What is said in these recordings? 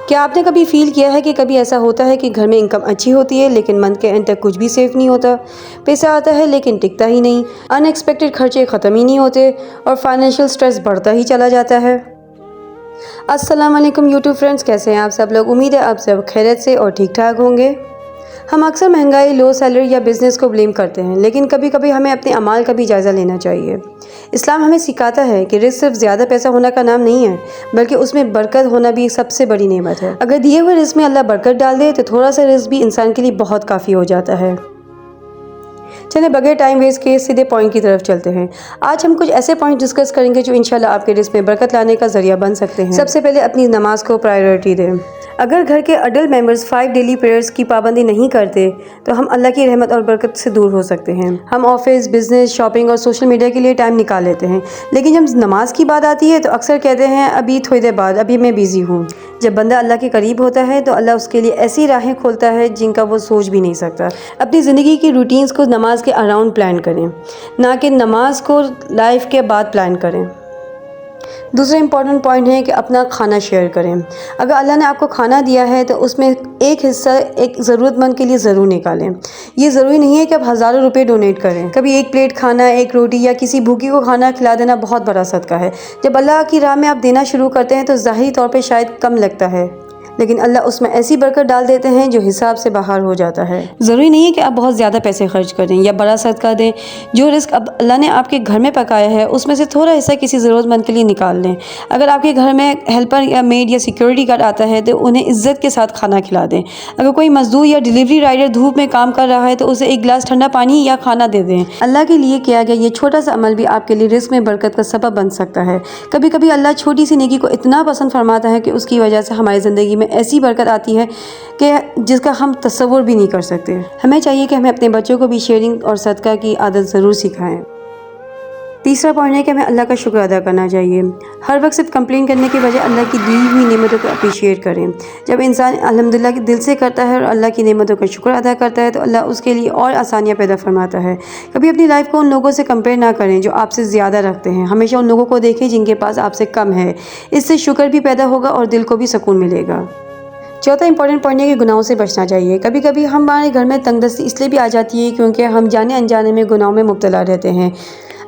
کیا آپ نے کبھی فیل کیا ہے کہ کبھی ایسا ہوتا ہے کہ گھر میں انکم اچھی ہوتی ہے لیکن منتھ کے اینڈ تک کچھ بھی سیف نہیں ہوتا؟ پیسہ آتا ہے لیکن ٹکتا ہی نہیں، ان ایکسپیکٹڈ خرچے ختم ہی نہیں ہوتے اور فائنینشیل سٹریس بڑھتا ہی چلا جاتا ہے۔ السلام علیکم یوٹیوب فرینڈز، کیسے ہیں آپ سب لوگ؟ امید ہے آپ سب خیریت سے اور ٹھیک ٹھاک ہوں گے۔ ہم اکثر مہنگائی، لو سیلری یا بزنس کو بلیم کرتے ہیں، لیکن کبھی کبھی ہمیں اپنے اعمال کا بھی جائزہ لینا چاہیے۔ اسلام ہمیں سکھاتا ہے کہ رزق صرف زیادہ پیسہ ہونا کا نام نہیں ہے، بلکہ اس میں برکت ہونا بھی سب سے بڑی نعمت ہے۔ اگر دیے ہوئے رزق میں اللہ برکت ڈال دے تو تھوڑا سا رزق بھی انسان کے لیے بہت کافی ہو جاتا ہے۔ چلیں بغیر ٹائم ویسٹ کیے سیدھے پوائنٹ کی طرف چلتے ہیں۔ آج ہم کچھ ایسے پوائنٹ ڈسکس کریں گے جو انشاءاللہ آپ کے رزق میں برکت لانے کا ذریعہ بن سکتے ہیں۔ سب سے پہلے اپنی نماز کو پرائیورٹی دیں۔ اگر گھر کے اڈلٹ ممبرز 5 ڈیلی پریئرز کی پابندی نہیں کرتے تو ہم اللہ کی رحمت اور برکت سے دور ہو سکتے ہیں۔ ہم آفس، بزنس، شاپنگ اور سوشل میڈیا کے لیے ٹائم نکال لیتے ہیں، لیکن جب نماز کی بات آتی ہے تو اکثر کہتے ہیں ابھی تھوڑی دیر بعد، ابھی میں بیزی ہوں۔ جب بندہ اللہ کے قریب ہوتا ہے تو اللہ اس کے لیے ایسی راہیں کھولتا ہے جن کا وہ سوچ بھی نہیں سکتا۔ اپنی زندگی کی روٹینز کو نماز کے اراؤنڈ پلان کریں، نہ کہ نماز کو لائف کے بعد پلان کریں۔ دوسرا امپورٹنٹ پوائنٹ ہے کہ اپنا کھانا شیئر کریں۔ اگر اللہ نے آپ کو کھانا دیا ہے تو اس میں ایک حصہ ایک ضرورت مند کے لیے ضرور نکالیں۔ یہ ضروری نہیں ہے کہ آپ ہزاروں روپے ڈونیٹ کریں۔ کبھی ایک پلیٹ کھانا، ایک روٹی یا کسی بھوکی کو کھانا کھلا دینا بہت بڑا صدقہ ہے۔ جب اللہ کی راہ میں آپ دینا شروع کرتے ہیں تو ظاہری طور پہ شاید کم لگتا ہے، لیکن اللہ اس میں ایسی برکت ڈال دیتے ہیں جو حساب سے باہر ہو جاتا ہے۔ ضروری نہیں ہے کہ آپ بہت زیادہ پیسے خرچ کریں یا بڑا صدقہ دیں۔ جو رزق اب اللہ نے آپ کے گھر میں پکایا ہے اس میں سے تھوڑا حصہ کسی ضرورت مند کے لیے نکال لیں۔ اگر آپ کے گھر میں ہیلپر یا میڈ یا سیکیورٹی گارڈ آتا ہے تو انہیں عزت کے ساتھ کھانا کھلا دیں۔ اگر کوئی مزدور یا ڈیلیوری رائڈر دھوپ میں کام کر رہا ہے تو اسے ایک گلاس ٹھنڈا پانی یا کھانا دے دیں۔ اللہ کے لیے کیا گیا یہ چھوٹا سا عمل بھی آپ کے لیے رزق میں برکت کا سبب بن سکتا ہے۔ کبھی کبھی اللہ چھوٹی سی نیکی کو اتنا پسند فرماتا ہے کہ اس کی وجہ سے ہماری زندگی میں ایسی برکت آتی ہے کہ جس کا ہم تصور بھی نہیں کر سکتے۔ ہمیں چاہیے کہ ہمیں اپنے بچوں کو بھی شیئرنگ اور صدقہ کی عادت ضرور سکھائیں۔ تیسرا پوائنٹ ہے کہ ہمیں اللہ کا شکر ادا کرنا چاہیے۔ ہر وقت صرف کمپلین کرنے کے بجائے اللہ کی دی ہوئی نعمتوں کو اپریشیٹ کریں۔ جب انسان الحمدللہ کے دل سے کرتا ہے اور اللہ کی نعمتوں کا شکر ادا کرتا ہے تو اللہ اس کے لیے اور آسانیاں پیدا فرماتا ہے۔ کبھی اپنی لائف کو ان لوگوں سے کمپیئر نہ کریں جو آپ سے زیادہ رکھتے ہیں، ہمیشہ ان لوگوں کو دیکھیں جن کے پاس آپ سے کم ہے۔ اس سے شکر بھی پیدا ہوگا اور دل کو بھی سکون ملے گا۔ چوتھا امپورٹنٹ پوائنٹ ہے کہ گناہوں سے بچنا چاہیے۔ کبھی کبھی ہمارے گھر میں تنگ دستی اس لیے بھی آ جاتی ہے کیونکہ ہم جانے انجانے میں گناہوں میں مبتلا رہتے ہیں۔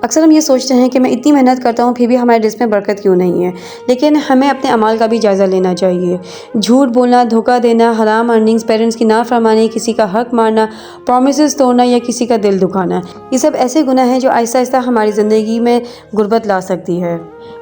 اکثر ہم یہ سوچتے ہیں کہ میں اتنی محنت کرتا ہوں پھر بھی ہمارے رزق میں برکت کیوں نہیں ہے، لیکن ہمیں اپنے اعمال کا بھی جائزہ لینا چاہیے۔ جھوٹ بولنا، دھوکہ دینا، حرام ارننگز، پیرنٹس کی نافرمانی، کسی کا حق مارنا، پرومسز توڑنا یا کسی کا دل دکھانا، یہ سب ایسے گناہ ہیں جو آہستہ آہستہ ہماری زندگی میں غربت لا سکتی ہے۔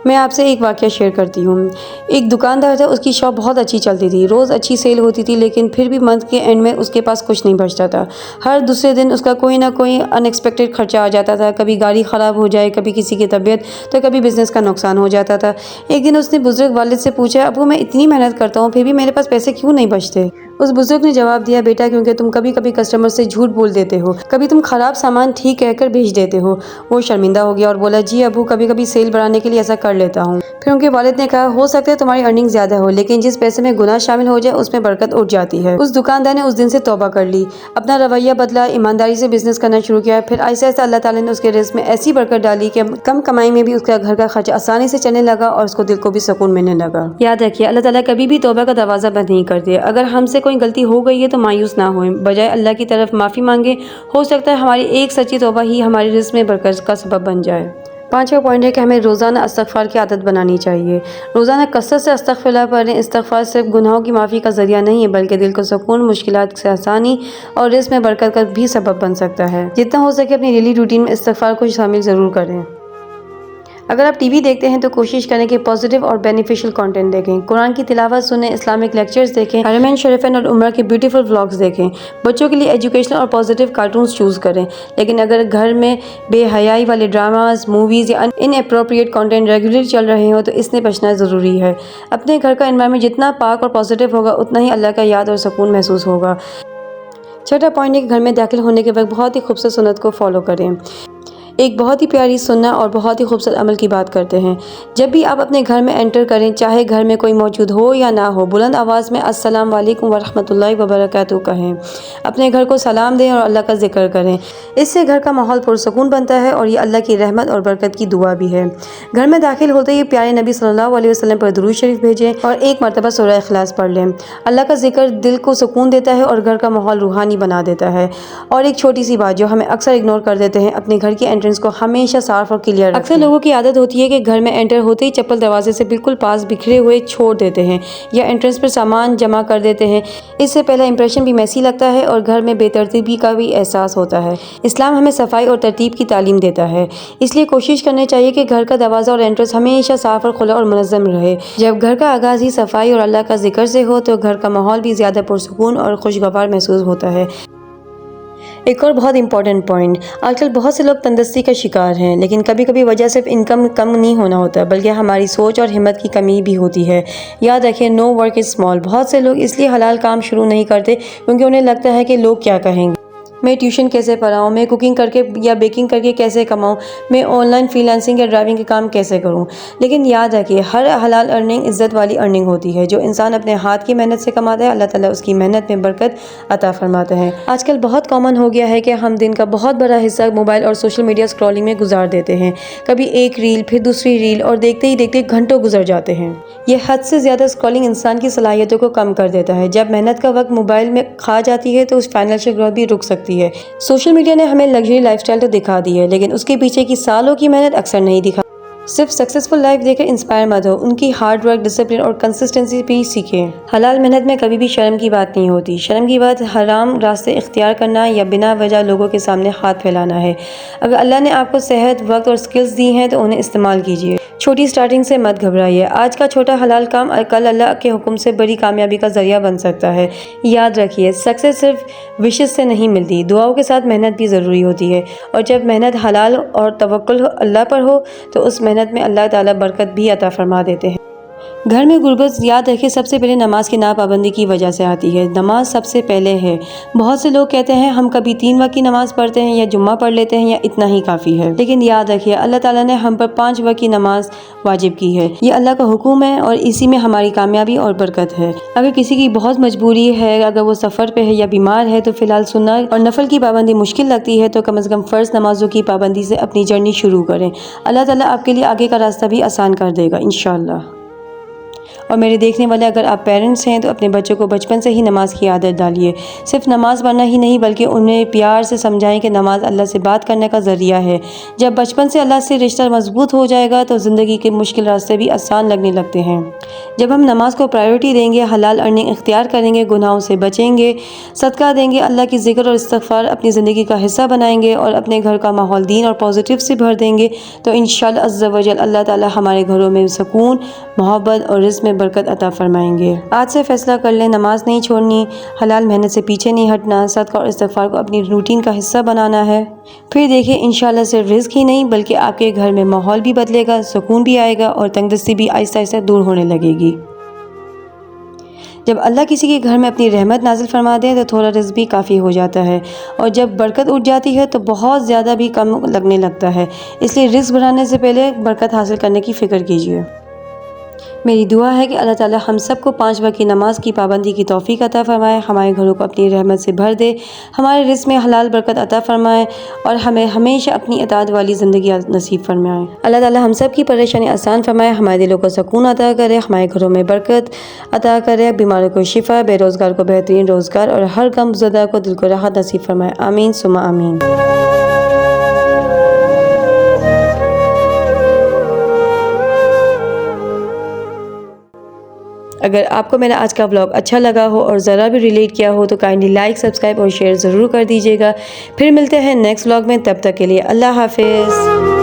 میں آپ سے ایک واقعہ شیئر کرتی ہوں۔ ایک دکاندار تھا، اس کی شاپ بہت اچھی چلتی تھی، روز اچھی سیل ہوتی تھی، لیکن پھر بھی منتھ کے اینڈ میں اس کے پاس کچھ نہیں بچتا تھا۔ ہر دوسرے دن اس کا کوئی نہ کوئی ان ایکسپیکٹڈ خرچہ آ جاتا تھا، کبھی گاڑی خراب ہو جائے، کبھی کسی کی طبیعت، تو کبھی بزنس کا نقصان ہو جاتا تھا۔ ایک دن اس نے بزرگ والد سے پوچھا، ابو میں اتنی محنت کرتا ہوں پھر بھی میرے پاس پیسے کیوں نہیں بچتے؟ اس بزرگ نے جواب دیا، بیٹا کیونکہ تم کبھی کبھی کسٹمر سے جھوٹ بول دیتے ہو، کبھی تم خراب سامان ٹھیک کہہ کر بھیج دیتے ہو۔ وہ شرمندہ ہو گیا اور بولا، جی ابو کبھی کبھی سیل بڑھانے کے لیے ایسا کر لیتا ہوں۔ پھر ان کے والد نے کہا، ہو سکتا ہے تمہاری ارننگ زیادہ ہو، لیکن جس پیسے میں گناہ شامل ہو جائے اس میں برکت اٹھ جاتی ہے۔ اس دکاندار نے اس دن سے توبہ کر لی، اپنا رویہ بدلا، ایمانداری سے بزنس کرنا شروع کیا۔ پھر آہستہ آہستہ اللہ تعالیٰ نے اس کے رزق میں ایسی برکت ڈالی کہ کم کمائی میں بھی اس کا گھر کا خرچہ آسانی سے چلنے لگا اور اس کو دل کو بھی سکون ملنے لگا۔ یاد رکھیے، اللہ تعالیٰ کبھی بھی توبہ کا دروازہ بند نہیں کرتے۔ اگر ہم سے کوئی غلطی ہو گئی ہے تو مایوس نہ ہوئیں، بجائے اللہ کی طرف معافی مانگیں۔ ہو سکتا ہے ہماری ایک سچی توبہ ہی ہمارے رزق میں برکت کا سبب بن جائے۔ پانچواں پوائنٹ ہے کہ ہمیں روزانہ استغفار کی عادت بنانی چاہیے۔ روزانہ کثرت سے استغفر اللہ پڑھیں۔ استغفار صرف گناہوں کی معافی کا ذریعہ نہیں ہے بلکہ دل کو سکون، مشکلات سے آسانی اور رزق میں برکت کا بھی سبب بن سکتا ہے۔ جتنا ہو سکے اپنی ڈیلی روٹین میں استغفار کو شامل ضرور کریں۔ اگر آپ ٹی وی دیکھتے ہیں تو کوشش کریں کہ پازیٹیو اور بینیفیشل کنٹینٹ دیکھیں، قرآن کی تلاوت سنیں، اسلامک لیکچرز دیکھیں، حرمین شریفین اور عمرہ کے بیوٹیفل ولاگز دیکھیں۔ بچوں کے لیے ایجوکیشنل اور پازیٹیو کارٹونز چوز کریں، لیکن اگر گھر میں بے حیائی والے ڈراماز، موویز یا ان اپروپریٹ کنٹینٹ ریگولر چل رہے ہوں تو اس سے بچنا ضروری ہے۔ اپنے گھر کا انوائرمنٹ جتنا پاک اور پازیٹیو ہوگا اتنا ہی اللہ کا یاد اور سکون محسوس ہوگا۔ چھٹا پوائنٹ ہے کہ گھر میں داخل ہونے کے وقت بہت ہی خوبصورت سنت کو فالو کریں۔ ایک بہت ہی پیاری سننا اور بہت ہی خوبصورت عمل کی بات کرتے ہیں۔ جب بھی آپ اپنے گھر میں انٹر کریں، چاہے گھر میں کوئی موجود ہو یا نہ ہو، بلند آواز میں السلام علیکم ورحمۃ اللہ وبرکاتہ کہیں۔ اپنے گھر کو سلام دیں اور اللہ کا ذکر کریں۔ اس سے گھر کا ماحول پرسکون بنتا ہے اور یہ اللہ کی رحمت اور برکت کی دعا بھی ہے۔ گھر میں داخل ہوتے ہی پیارے نبی صلی اللہ علیہ وسلم پر درود شریف بھیجیں اور ایک مرتبہ سورہ اخلاص پڑھ لیں۔ اللہ کا ذکر دل کو سکون دیتا ہے اور گھر کا ماحول روحانی بنا دیتا ہے۔ اور ایک چھوٹی سی بات جو ہمیں اکثر اگنور کر دیتے ہیں، اپنے گھر کی انٹرنس کو ہمیشہ صاف اور کلیئر رکھیں۔ اکثر لوگوں کی عادت ہوتی ہے کہ گھر میں انٹر ہوتے ہی چپل دروازے سے بالکل پاس بکھرے ہوئے چھوڑ دیتے ہیں یا انٹرنس پر سامان جمع کر دیتے ہیں۔ اس سے پہلا امپریشن بھی میسی لگتا ہے اور گھر میں بے ترتیبی کا بھی احساس ہوتا ہے۔ اسلام ہمیں صفائی اور ترتیب کی تعلیم دیتا ہے، اس لیے کوشش کرنی چاہیے کہ گھر کا دروازہ اور انٹرنس ہمیشہ صاف اور کھلا اور منظم رہے۔ جب گھر کا آغاز ہی صفائی اور اللہ کا ذکر سے ہو تو گھر کا ماحول بھی زیادہ پرسکون اور خوشگوار محسوس ہوتا ہے۔ ایک اور بہت امپورٹنٹ پوائنٹ، آج کل بہت سے لوگ تندرستی کا شکار ہیں، لیکن کبھی کبھی وجہ صرف انکم کم نہیں ہونا ہوتا بلکہ ہماری سوچ اور ہمت کی کمی بھی ہوتی ہے۔ یاد رکھیں، نو ورک از اسمال۔ بہت سے لوگ اس لیے حلال کام شروع نہیں کرتے کیونکہ انہیں لگتا ہے کہ لوگ کیا کہیں گے، میں ٹیوشن کیسے پڑھاؤں، میں کوکنگ کر کے یا بیکنگ کر کے کیسے کماؤں، میں آن لائن فری لانسنگ یا ڈرائیونگ کے کام کیسے کروں۔ لیکن یاد رکھیے، ہر حلال ارننگ عزت والی ارننگ ہوتی ہے۔ جو انسان اپنے ہاتھ کی محنت سے کماتا ہے، اللہ تعالیٰ اس کی محنت میں برکت عطا فرماتا ہے۔ آج کل بہت کامن ہو گیا ہے کہ ہم دن کا بہت بڑا حصہ موبائل اور سوشل میڈیا اسکرولنگ میں گزار دیتے ہیں۔ کبھی ایک ریل، پھر دوسری ریل، اور دیکھتے ہی دیکھتے گھنٹوں گزر جاتے ہیں۔ یہ حد سے زیادہ اسکرولنگ انسان کی صلاحیتوں کو کم کر دیتا ہے۔ جب محنت کا وقت موبائل میں کھا جاتی ہے تو اس فائنینشیل گروتھ بھی رک سکتی ہے۔ سوشل میڈیا نے ہمیں لگژری لائف اسٹائل تو دکھا دی ہے، لیکن اس کے پیچھے کی سالوں کی محنت اکثر نہیں دکھا۔ صرف سکسیسفل لائف دیکھ کر انسپائر مت ہو، ان کی ہارڈ ورک، ڈسپلن اور کنسسٹنسی بھی سیکھیں۔ حلال محنت میں کبھی بھی شرم کی بات نہیں ہوتی۔ شرم کی بات حرام راستے اختیار کرنا یا بنا وجہ لوگوں کے سامنے ہاتھ پھیلانا ہے۔ اگر اللہ نے آپ کو صحت، وقت اور سکلز دی ہیں تو انہیں استعمال کیجیے۔ چھوٹی سٹارٹنگ سے مت گھبرائیے۔ آج کا چھوٹا حلال کام کل اللہ کے حکم سے بڑی کامیابی کا ذریعہ بن سکتا ہے۔ یاد رکھیے، سکسیس صرف وشز سے نہیں ملتی، دعاؤں کے ساتھ محنت بھی ضروری ہوتی ہے، اور جب محنت حلال اور توکل اللہ پر ہو تو اس محنت میں اللہ تعالیٰ برکت بھی عطا فرما دیتے ہیں۔ گھر میں غربت، یاد رکھیں، سب سے پہلے نماز کی ناپابندی کی وجہ سے آتی ہے۔ نماز سب سے پہلے ہے۔ بہت سے لوگ کہتے ہیں ہم کبھی 3 وقت کی نماز پڑھتے ہیں یا جمعہ پڑھ لیتے ہیں یا اتنا ہی کافی ہے، لیکن یاد رکھیے اللہ تعالیٰ نے ہم پر 5 وقت کی نماز واجب کی ہے۔ یہ اللہ کا حکم ہے اور اسی میں ہماری کامیابی اور برکت ہے۔ اگر کسی کی بہت مجبوری ہے، اگر وہ سفر پہ ہے یا بیمار ہے تو فی الحال سنت اور نفل کی پابندی مشکل لگتی ہے تو کم از کم فرض نمازوں کی پابندی سے اپنی جرنی شروع کریں۔ اللہ تعالیٰ آپ کے لیے آگے کا راستہ بھی آسان کر دے گا انشاءاللہ۔ اور میرے دیکھنے والے اگر آپ پیرنٹس ہیں تو اپنے بچوں کو بچپن سے ہی نماز کی عادت ڈالیے۔ صرف نماز پڑھنا ہی نہیں بلکہ انہیں پیار سے سمجھائیں کہ نماز اللہ سے بات کرنے کا ذریعہ ہے۔ جب بچپن سے اللہ سے رشتہ مضبوط ہو جائے گا تو زندگی کے مشکل راستے بھی آسان لگنے لگتے ہیں۔ جب ہم نماز کو پرائیورٹی دیں گے، حلال ارننگ اختیار کریں گے، گناہوں سے بچیں گے، صدقہ دیں گے، اللہ کی ذکر اور استغفار اپنی زندگی کا حصہ بنائیں گے اور اپنے گھر کا ماحول دین اور پازیٹیو سے بھر دیں گے تو انشاءاللہ عز و جل اللہ تعالیٰ ہمارے گھروں میں سکون، محبت اور رزق میں برکت عطا فرمائیں گے۔ آج سے فیصلہ کر لیں، نماز نہیں چھوڑنی، حلال محنت سے پیچھے نہیں ہٹنا، صدقہ اور استغفار کو اپنی روٹین کا حصہ بنانا ہے۔ پھر دیکھیں انشاءاللہ صرف رزق ہی نہیں بلکہ آپ کے گھر میں ماحول بھی بدلے گا، سکون بھی آئے گا اور تنگدستی بھی آہستہ آہستہ دور ہونے لگے گی۔ جب اللہ کسی کے گھر میں اپنی رحمت نازل فرما دے تو تھوڑا رزق بھی کافی ہو جاتا ہے، اور جب برکت اٹھ جاتی ہے تو بہت زیادہ بھی کم لگنے لگتا ہے۔ اس لیے رزق بڑھانے سے پہلے برکت حاصل کرنے کی فکر کیجیے۔ میری دعا ہے کہ اللہ تعالیٰ ہم سب کو 5 وقت کی نماز کی پابندی کی توفیق عطا فرمائے، ہمارے گھروں کو اپنی رحمت سے بھر دے، ہمارے رزق میں حلال برکت عطا فرمائے اور ہمیں ہمیشہ اپنی اطاعت والی زندگی نصیب فرمائے۔ اللہ تعالیٰ ہم سب کی پریشانی آسان فرمائے، ہمارے دلوں کو سکون عطا کرے، ہمارے گھروں میں برکت عطا کرے، بیماروں کو شفا، بے روزگار کو بہترین روزگار اور ہر غم زدہ کو دل کو راحت نصیب فرمائے۔ آمین ثم آمین۔ اگر آپ کو میرا آج کا ولاگ اچھا لگا ہو اور ذرا بھی ریلیٹ کیا ہو تو کائنڈلی لائک، سبسکرائب اور شیئر ضرور کر دیجیے گا۔ پھر ملتے ہیں نیکسٹ ولاگ میں، تب تک کے لیے اللہ حافظ۔